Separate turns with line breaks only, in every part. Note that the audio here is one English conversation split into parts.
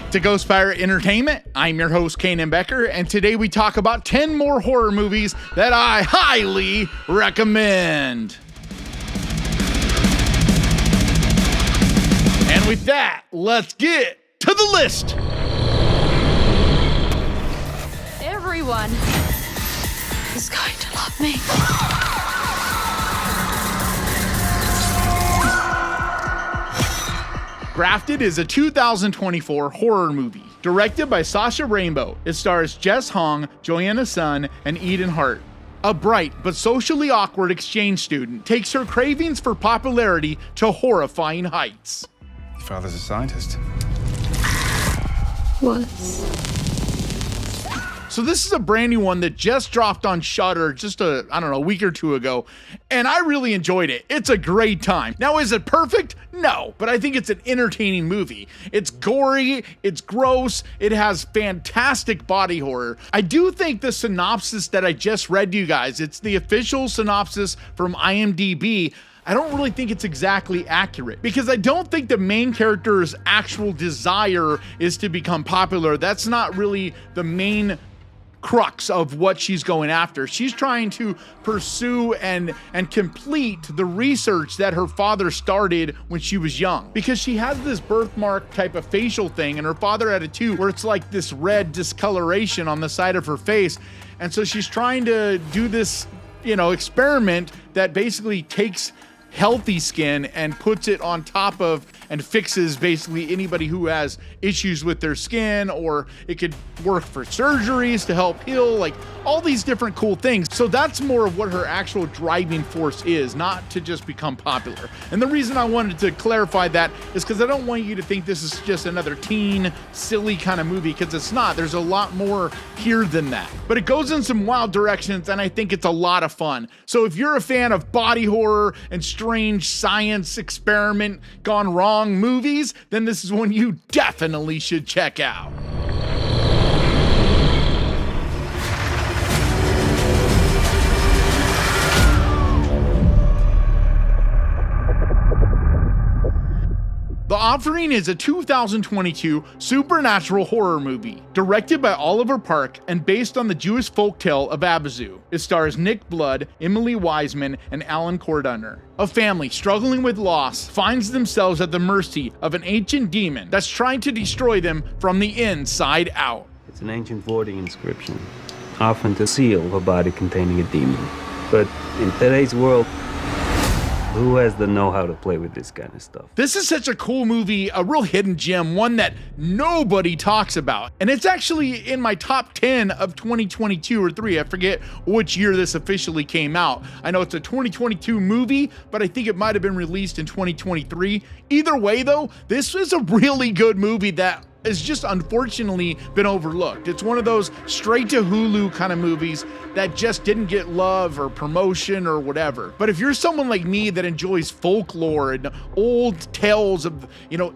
back to Ghost Pirate Entertainment. I'm your host, Kanan Becker, and today we talk about 10 more horror movies that I highly recommend. And with that, let's get to the list.
Everyone is going to love me.
Grafted is a 2024 horror movie directed by Sasha Rainbow. It stars Jess Hong, Joanna Sun, and Eden Hart. A bright but socially awkward exchange student takes her cravings for popularity to horrifying heights.
Your father's a scientist.
So this is a brand new one that just dropped on Shudder just a week or two ago, and I really enjoyed it. It's a great time. Now, is it perfect? No, but I think it's an entertaining movie. It's gory, it's gross, it has fantastic body horror. I do think the synopsis that I just read to you guys, it's the official synopsis from IMDb. I don't really think it's exactly accurate because I don't think the main character's actual desire is to become popular. That's not really the main crux of what she's going after. She's trying to pursue and complete the research that her father started when she was young, because she has this birthmark type of facial thing, and her father had it too, where it's like this red discoloration on the side of her face. And so she's trying to do this, experiment that basically takes healthy skin and puts it on top of and fixes basically anybody who has issues with their skin, or it could work for surgeries to help heal, like all these different cool things. So that's more of what her actual driving force is, not to just become popular. And the reason I wanted to clarify that is because I don't want you to think this is just another teen, silly kind of movie, because it's not. There's a lot more here than that. But it goes in some wild directions, and I think it's a lot of fun. So if you're a fan of body horror and strange science experiment gone wrong movies, then this is one you definitely should check out. The Offering is a 2022 supernatural horror movie directed by Oliver Park and based on the Jewish folktale of Abazu. It stars Nick Blood, Emily Wiseman, and Alan Cordunner. A family struggling with loss finds themselves at the mercy of an ancient demon that's trying to destroy them from the inside out.
It's an ancient wording inscription, often to seal a body containing a demon. But in today's world, who has the know-how to play with this kind of stuff?
This is such a cool movie, a real hidden gem, one that nobody talks about. And it's actually in my top 10 of 2022 or 3. I forget which year this officially came out. I know it's a 2022 movie, but I think it might have been released in 2023. Either way, though, this is a really good movie that has just unfortunately been overlooked. It's one of those straight to Hulu kind of movies that just didn't get love or promotion or whatever. But if you're someone like me that enjoys folklore and old tales of,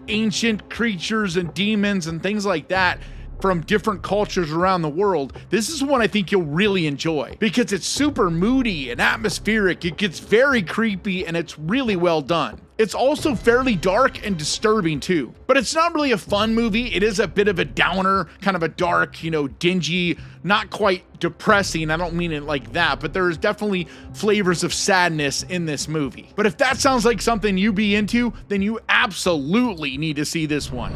ancient creatures and demons and things like that from different cultures around the world, this is one I think you'll really enjoy because it's super moody and atmospheric. It gets very creepy and it's really well done. It's also fairly dark and disturbing too, but it's not really a fun movie. It is a bit of a downer, kind of a dark, dingy, not quite depressing. I don't mean it like that, but there's definitely flavors of sadness in this movie. But if that sounds like something you'd be into, then you absolutely need to see this one.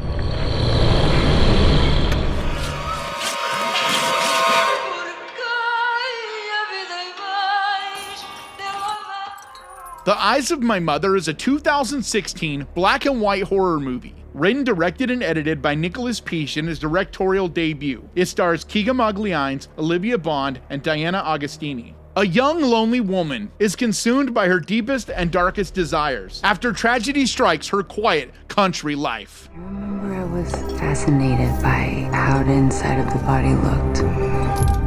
The Eyes of My Mother is a 2016 black and white horror movie, written, directed, and edited by Nicholas Peach in his directorial debut. It stars Keegan-Michael, Olivia Bond, and Diana Agostini. A young, lonely woman is consumed by her deepest and darkest desires after tragedy strikes her quiet country life.
I remember I was fascinated by how the inside of the body looked.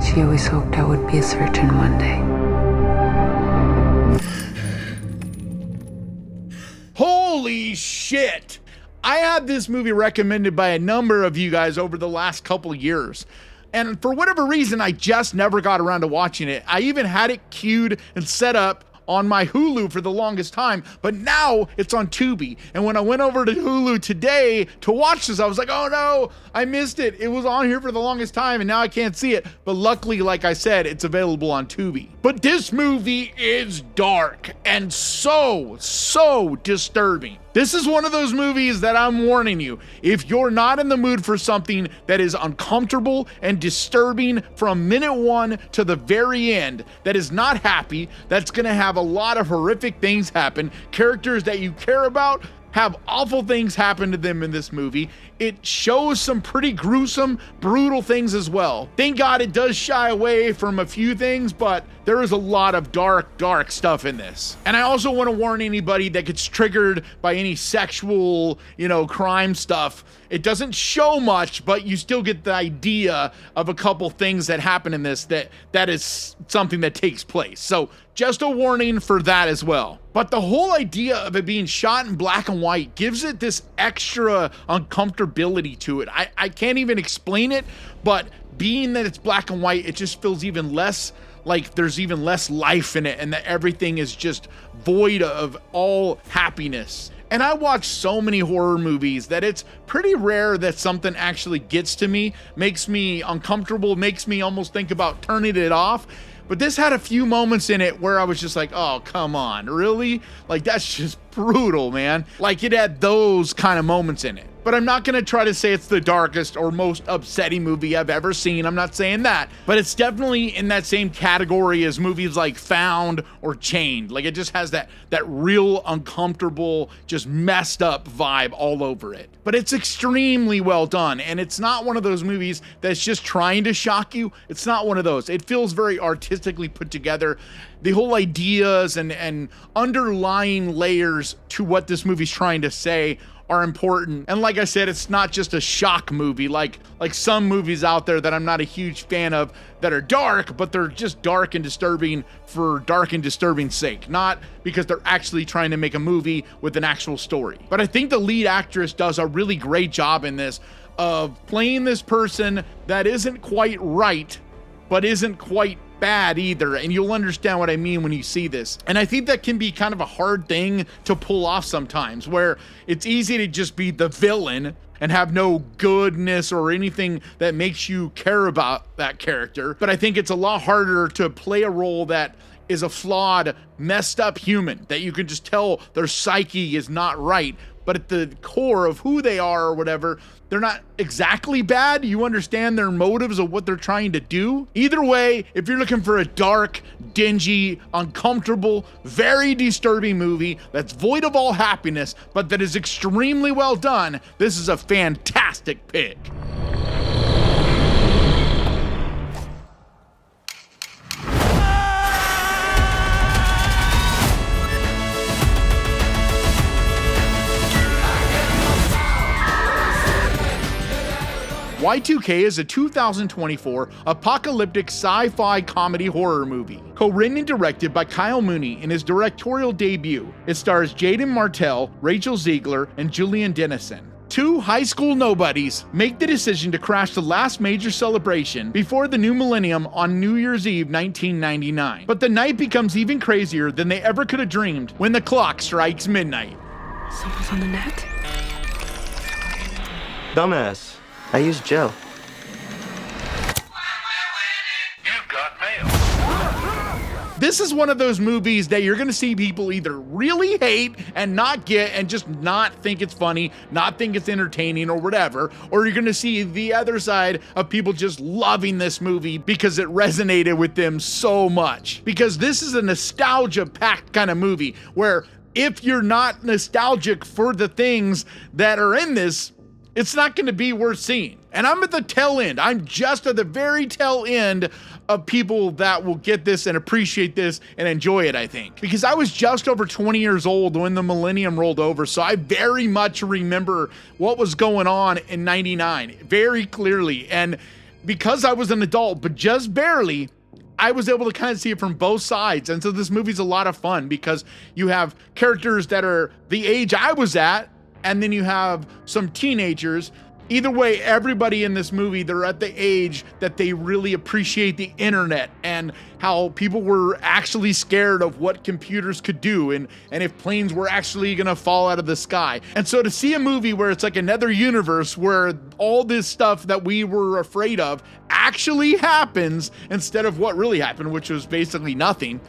She always hoped I would be a surgeon one day.
Holy shit! I had this movie recommended by a number of you guys over the last couple of years. And for whatever reason, I just never got around to watching it. I even had it queued and set up on my Hulu for the longest time, but now it's on Tubi. And when I went over to Hulu today to watch this, I was like, oh no, I missed it. It was on here for the longest time and now I can't see it. But luckily, like I said, it's available on Tubi. But this movie is dark and so disturbing. This is one of those movies that I'm warning you, if you're not in the mood for something that is uncomfortable and disturbing from minute one to the very end, that is not happy, that's gonna have a lot of horrific things happen, characters that you care about have awful things happen to them in this movie. It shows some pretty gruesome, brutal things as well. Thank God it does shy away from a few things, but there is a lot of dark stuff in this. And I also want to warn anybody that gets triggered by any sexual, crime stuff. It doesn't show much, but you still get the idea of a couple things that happen in this that is something that takes place. So just a warning for that as well. But the whole idea of it being shot in black and white gives it this extra uncomfortability to it. I can't even explain it, but being that it's black and white, it just feels even less like there's even less life in it and that everything is just void of all happiness. And I watch so many horror movies that it's pretty rare that something actually gets to me, makes me uncomfortable, makes me almost think about turning it off. But this had a few moments in it where I was just like, oh, come on, really? Like, that's just brutal, man. Like, it had those kind of moments in it. But I'm not gonna try to say it's the darkest or most upsetting movie I've ever seen. I'm not saying that, but it's definitely in that same category as movies like Found or Chained. Like, it just has that real uncomfortable, just messed up vibe all over it. But it's extremely well done, and it's not one of those movies that's just trying to shock you. It's not one of those. It feels very artistically put together. The whole ideas and underlying layers to what this movie's trying to say are important. And like I said, it's not just a shock movie like some movies out there that I'm not a huge fan of that are dark, but they're just dark and disturbing for dark and disturbing sake, not because they're actually trying to make a movie with an actual story. But I think the lead actress does a really great job in this of playing this person that isn't quite right, but isn't quite bad either, and you'll understand what I mean when you see this. And I think that can be kind of a hard thing to pull off sometimes, where it's easy to just be the villain and have no goodness or anything that makes you care about that character. But I think it's a lot harder to play a role that is a flawed, messed up human, that you can just tell their psyche is not right, but at the core of who they are or whatever, they're not exactly bad. You understand their motives of what they're trying to do. Either way, if you're looking for a dark, dingy, uncomfortable, very disturbing movie that's void of all happiness, but that is extremely well done, this is a fantastic pick. Y2K is a 2024 apocalyptic sci-fi comedy horror movie, co-written and directed by Kyle Mooney in his directorial debut. It stars Jaden Martell, Rachel Ziegler, and Julian Dennison. Two high school nobodies make the decision to crash the last major celebration before the new millennium on New Year's Eve 1999. But the night becomes even crazier than they ever could have dreamed when the clock strikes midnight.
Someone's on the net?
Dumbass. I use gel.
You've got mail.
This is one of those movies that you're gonna see people either really hate and not get and just not think it's funny, not think it's entertaining or whatever, or you're gonna see the other side of people just loving this movie because it resonated with them so much. Because this is a nostalgia-packed kind of movie where if you're not nostalgic for the things that are in this, it's not going to be worth seeing. And I'm at the tail end. I'm just at the very tail end of people that will get this and appreciate this and enjoy it, I think. Because I was just over 20 years old when the millennium rolled over, so I very much remember what was going on in 99 very clearly. And because I was an adult, but just barely, I was able to kind of see it from both sides. And so this movie's a lot of fun because you have characters that are the age I was at, and then you have some teenagers Either way, everybody in this movie, they're at the age that they really appreciate the internet and how people were actually scared of what computers could do and if planes were actually gonna fall out of the sky. And so to see a movie where it's like another universe where all this stuff that we were afraid of actually happens instead of what really happened, which was basically nothing,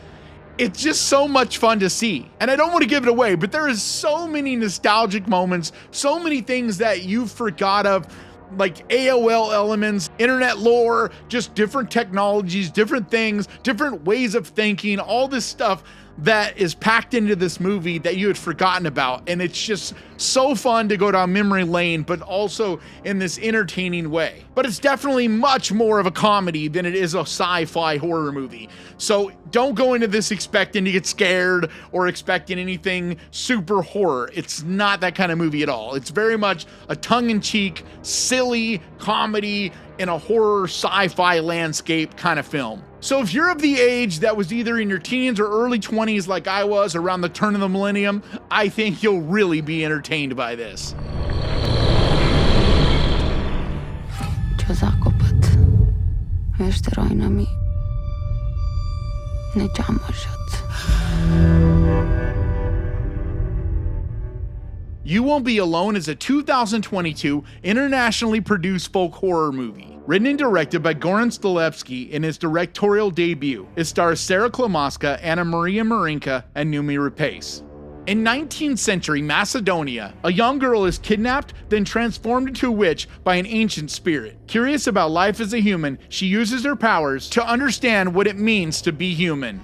it's just so much fun to see. And I don't want to give it away, but there is so many nostalgic moments, so many things that you forgot of, like AOL elements, internet lore, just different technologies, different things, different ways of thinking, all this stuff that is packed into this movie that you had forgotten about. And it's just so fun to go down memory lane, but also in this entertaining way. But it's definitely much more of a comedy than it is a sci-fi horror movie. So don't go into this expecting to get scared or expecting anything super horror. It's not that kind of movie at all. It's very much a tongue-in-cheek, silly comedy in a horror sci-fi landscape kind of film. So if you're of the age that was either in your teens or early 20s like I was around the turn of the millennium, I think you'll really be entertained by this. You Won't Be Alone is a 2022 internationally produced folk horror movie. Written and directed by Goran Stolevsky in his directorial debut, it stars Sarah Klomoska, Anna Maria Marinka, and Numi Rapace. In 19th century Macedonia, a young girl is kidnapped, then transformed into a witch by an ancient spirit. Curious about life as a human, she uses her powers to understand what it means to be human.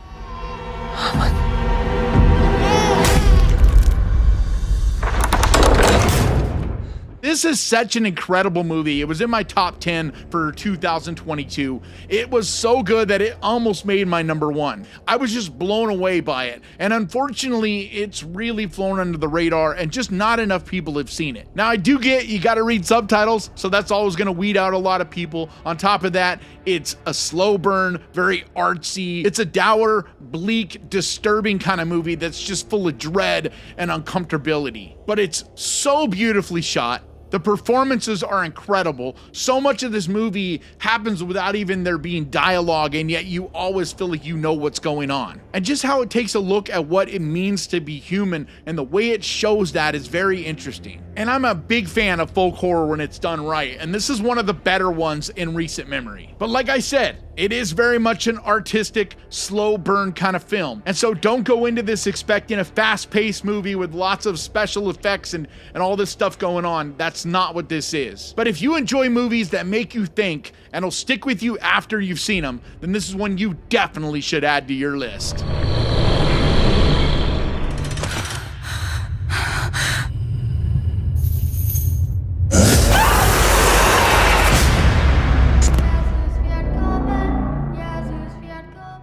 This is such an incredible movie. It was in my top 10 for 2022. It was so good that it almost made my number one. I was just blown away by it. And unfortunately, it's really flown under the radar and just not enough people have seen it. Now I do get you gotta read subtitles, so that's always gonna weed out a lot of people. On top of that, it's a slow burn, very artsy. It's a dour, bleak, disturbing kind of movie that's just full of dread and uncomfortability. But it's so beautifully shot. The performances are incredible. So much of this movie happens without even there being dialogue, and yet you always feel like you know what's going on. And just how it takes a look at what it means to be human and the way it shows that is very interesting. And I'm a big fan of folk horror when it's done right, and this is one of the better ones in recent memory. But like I said, it is very much an artistic, slow burn kind of film. And so don't go into this expecting a fast-paced movie with lots of special effects and all this stuff going on. That's not what this is. But if you enjoy movies that make you think and will stick with you after you've seen them, then this is one you definitely should add to your list.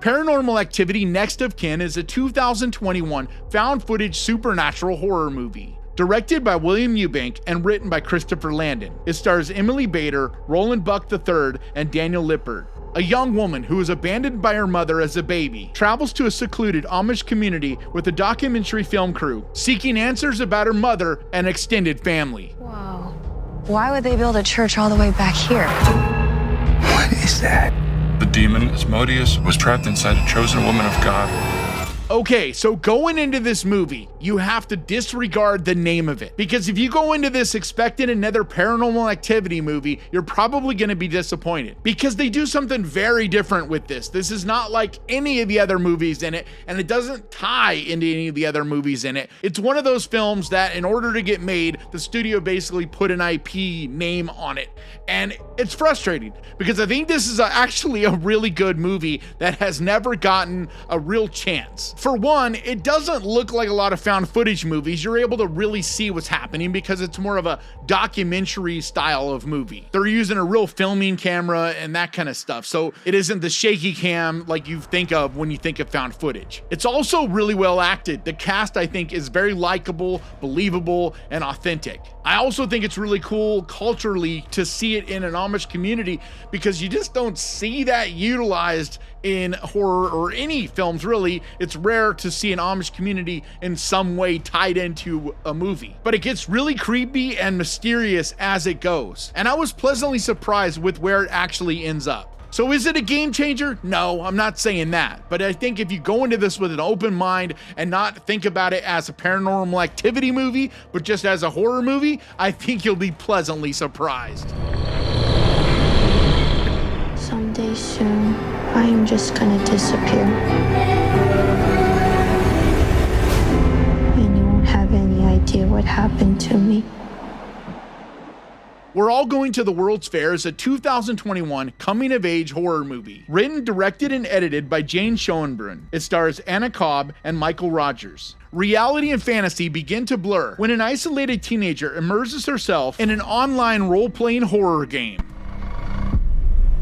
Paranormal Activity: Next of Kin is a 2021 found footage supernatural horror movie. Directed by William Eubank and written by Christopher Landon. It stars Emily Bader, Roland Buck III, and Daniel Lippert. A young woman who is abandoned by her mother as a baby travels to a secluded Amish community with a documentary film crew, seeking answers about her mother and extended family.
Whoa. Why would they build a church all the way back here?
What is that?
The demon, Asmodeus, was trapped inside a chosen woman of God.
Okay, so going into this movie, you have to disregard the name of it. Because if you go into this expecting another Paranormal Activity movie, you're probably going to be disappointed. Because they do something very different with this. This is not like any of the other movies in it, and it doesn't tie into any of the other movies in it. It's one of those films that in order to get made, the studio basically put an IP name on it. And it's frustrating because I think this is actually a really good movie that has never gotten a real chance. For one, it doesn't look like a lot of found footage movies. You're able to really see what's happening because it's more of a documentary style of movie. They're using a real filming camera and that kind of stuff. So it isn't the shaky cam like you think of when you think of found footage. It's also really well acted. The cast, I think, is very likable, believable, and authentic. I also think it's really cool culturally to see it in an Amish community because you just don't see that utilized in horror or any films really. It's rare to see an Amish community in some way tied into a movie. But it gets really creepy and mysterious as it goes. And I was pleasantly surprised with where it actually ends up. So is it a game changer? No, I'm not saying that. But I think if you go into this with an open mind and not think about it as a Paranormal Activity movie, but just as a horror movie, I think you'll be pleasantly surprised.
Someday soon, I am just gonna disappear. And you won't have any idea what happened to me.
We're All Going to the World's Fair is a 2021 coming-of-age horror movie, written, directed, and edited by Jane Schoenbrunn. It stars Anna Cobb and Michael Rogers. Reality and fantasy begin to blur when an isolated teenager immerses herself in an online role-playing horror game.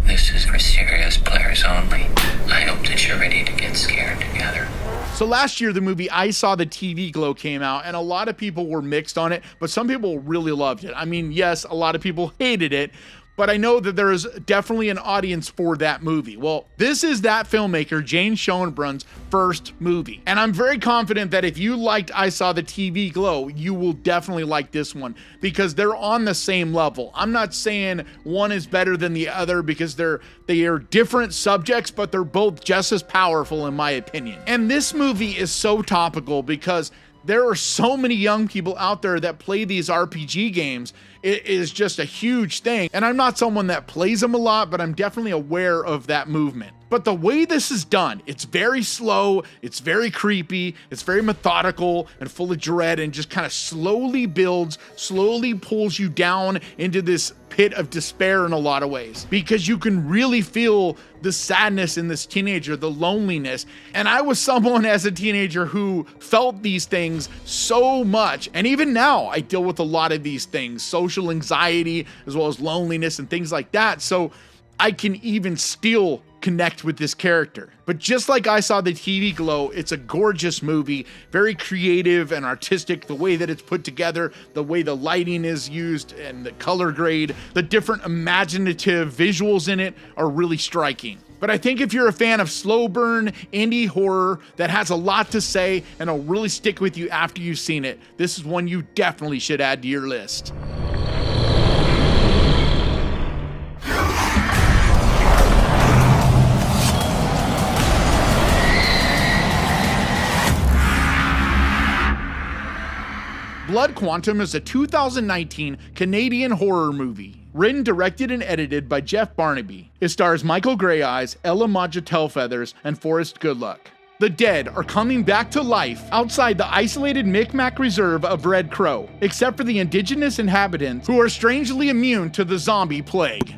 This is for serious players only. I hope that you're ready to get scared together.
So last year, the movie I Saw the TV Glow came out, and a lot of people were mixed on it, but some people really loved it. I mean, yes, a lot of people hated it, but I know that there is definitely an audience for that movie. Well, this is that filmmaker, Jane Schoenbrunn's first movie. And I'm very confident that if you liked I Saw the TV Glow, you will definitely like this one because they're on the same level. I'm not saying one is better than the other because they are different subjects, but they're both just as powerful in my opinion. And this movie is so topical because there are so many young people out there that play these RPG games. It is just a huge thing. And I'm not someone that plays them a lot, but I'm definitely aware of that movement. But the way this is done, it's very slow, it's very creepy, it's very methodical and full of dread and just kind of slowly builds, slowly pulls you down into this pit of despair in a lot of ways because you can really feel the sadness in this teenager, the loneliness. And I was someone as a teenager who felt these things so much. And even now I deal with a lot of these things, social anxiety, as well as loneliness and things like that. So I can even still connect with this character. But just like I Saw the TV Glow, it's a gorgeous movie, very creative and artistic, the way that it's put together, the way the lighting is used and the color grade, the different imaginative visuals in it are really striking. But I think if you're a fan of slow burn indie horror that has a lot to say and will really stick with you after you've seen it, this is one you definitely should add to your list. Blood Quantum is a 2019 Canadian horror movie, written, directed, and edited by Jeff Barnaby. It stars Michael Greyeyes, Ella Madja Tailfeathers, and Forrest Goodluck. The dead are coming back to life outside the isolated Micmac reserve of Red Crow, except for the indigenous inhabitants who are strangely immune to the zombie plague.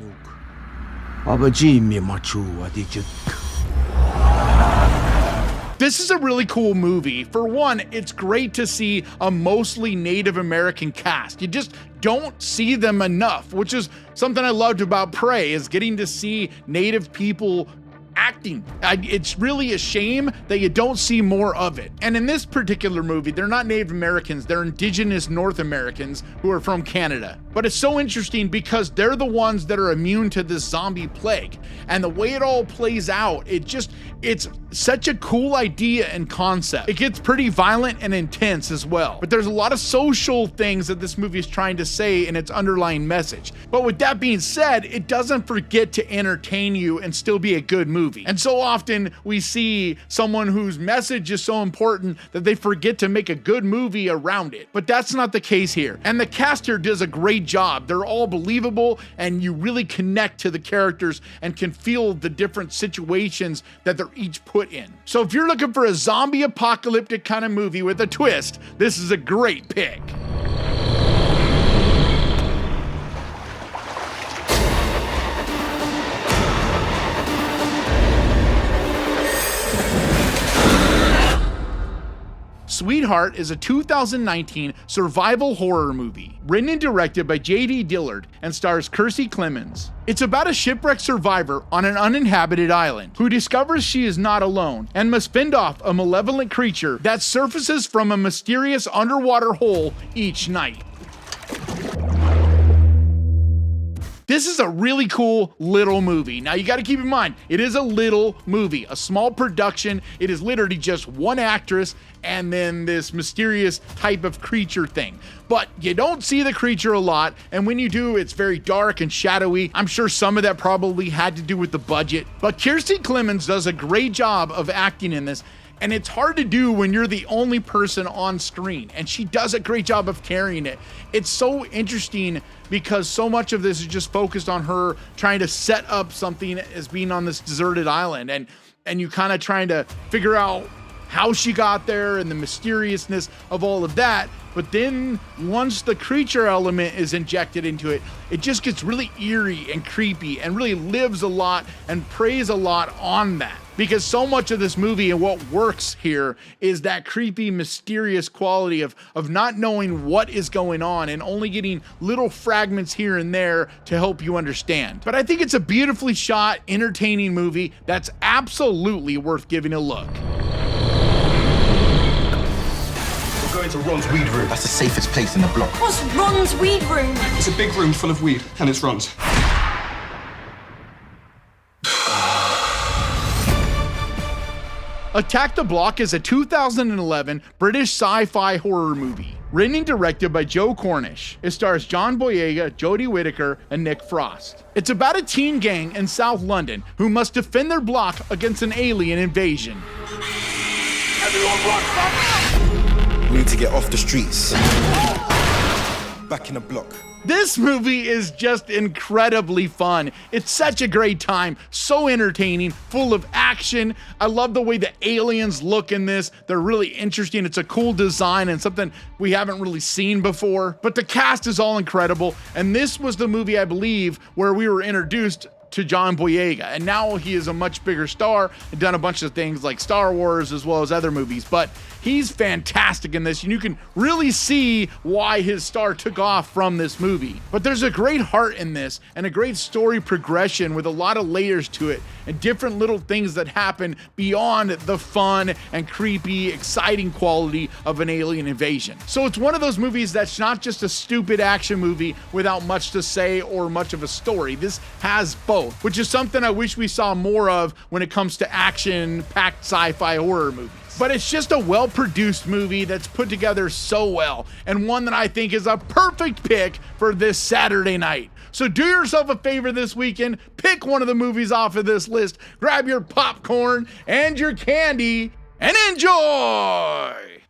This is a really cool movie. For one, it's great to see a mostly Native American cast. You just don't see them enough, which is something I loved about Prey, is getting to see Native people acting. It's really a shame that you don't see more of it. And in this particular movie, they're not Native Americans, they're indigenous North Americans who are from Canada. But it's so interesting because they're the ones that are immune to this zombie plague. And the way it all plays out, it's such a cool idea and concept. It gets pretty violent and intense as well. But there's a lot of social things that this movie is trying to say in its underlying message. But with that being said, it doesn't forget to entertain you and still be a good movie. And so often we see someone whose message is so important that they forget to make a good movie around it. But that's not the case here. And the cast here does a great job. They're all believable and you really connect to the characters and can feel the different situations that they're each put in. So if you're looking for a zombie apocalyptic kind of movie with a twist, this is a great pick. Sweetheart is a 2019 survival horror movie, written and directed by J.D. Dillard and stars Kiersey Clemons. It's about a shipwrecked survivor on an uninhabited island who discovers she is not alone and must fend off a malevolent creature that surfaces from a mysterious underwater hole each night. This is a really cool little movie. Now you got to keep in mind, it is a little movie, a small production. It is literally just one actress and then this mysterious type of creature thing. But you don't see the creature a lot, and when you do, it's very dark and shadowy. I'm sure some of that probably had to do with the budget, but Kiersey Clemons does a great job of acting in this. And it's hard to do when you're the only person on screen. And she does a great job of carrying it. It's so interesting because so much of this is just focused on her trying to set up something as being on this deserted island. And you kind of trying to figure out how she got there and the mysteriousness of all of that. But then once the creature element is injected into it, it just gets really eerie and creepy and really lives a lot and preys a lot on that. Because so much of this movie and what works here is that creepy, mysterious quality of not knowing what is going on and only getting little fragments here and there to help you understand. But I think it's a beautifully shot, entertaining movie that's absolutely worth giving a look.
We're going to Ron's weed room. That's the safest place in the block.
What's Ron's weed room?
It's a big room full of weed, and it's Ron's.
Attack the Block is a 2011 British sci-fi horror movie, written and directed by Joe Cornish. It stars John Boyega, Jodie Whittaker, and Nick Frost. It's about a teen gang in South London who must defend their block against an alien invasion.
Everyone block! We need to get off the streets. Back in the block.
This movie is just incredibly fun. It's such a great time, so entertaining, full of action. I love the way the aliens look in this. They're really interesting. It's a cool design and something we haven't really seen before. But the cast is all incredible. And this was the movie, I believe, where we were introduced to John Boyega, and now he is a much bigger star and done a bunch of things like Star Wars as well as other movies, but he's fantastic in this, and you can really see why his star took off from this movie. But there's a great heart in this and a great story progression with a lot of layers to it and different little things that happen beyond the fun and creepy, exciting quality of an alien invasion. So it's one of those movies that's not just a stupid action movie without much to say or much of a story. This has both, which is something I wish we saw more of when it comes to action-packed sci-fi horror movies. But it's just a well-produced movie that's put together so well, and one that I think is a perfect pick for this Saturday night. So do yourself a favor this weekend, pick one of the movies off of this list, grab your popcorn and your candy, and enjoy!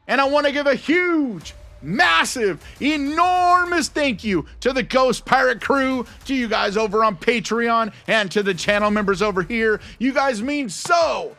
And I want to give a huge, massive, enormous thank you to the Ghost Pirate crew, to you guys over on Patreon, and to the channel members over here. You guys mean so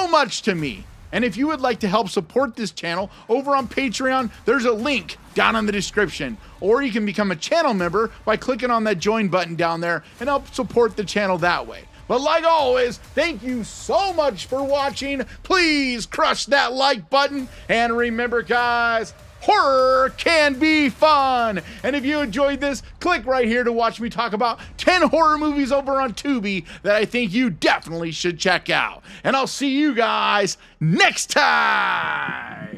much to me. And if you would like to help support this channel over on Patreon, there's a link down in the description. Or you can become a channel member by clicking on that join button down there and help support the channel that way. But like always, thank you so much for watching. Please crush that like button. And remember, guys, horror can be fun. And if you enjoyed this, click right here to watch me talk about 10 horror movies over on Tubi that I think you definitely should check out. And I'll see you guys next time.